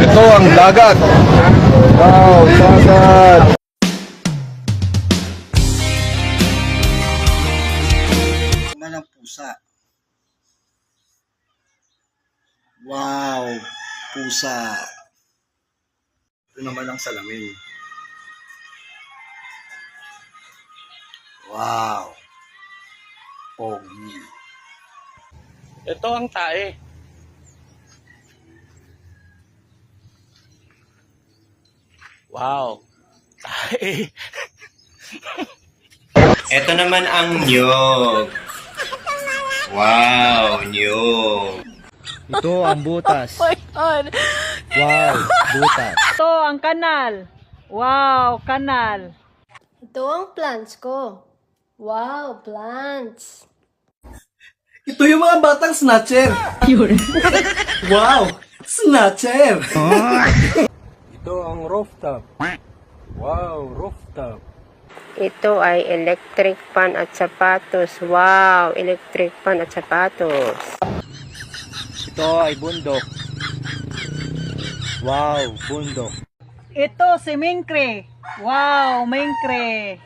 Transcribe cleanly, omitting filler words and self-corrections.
Ito ang dagat. Wow, dagat. Naman ang pusa. Wow, pusa. Ito naman ang salamin. Wow, pogi. Ito ang tae. Wow. Tae. Ito naman ang niyog. Wow, niyog. Ito ang butas. Oh my God. Wow, butas. Ito ang kanal. Wow, kanal. Ito ang plants ko. Wow, plants. Ito yung mga batang snatcher. Wow, snatcher. Ito ang rooftop. Wow, rooftop. Ito ay electric fan at sapatos. Wow, electric fan at sapatos. Ito ay bundok. Wow, bundok. Ito si Mingkre. Wow, Mingkre.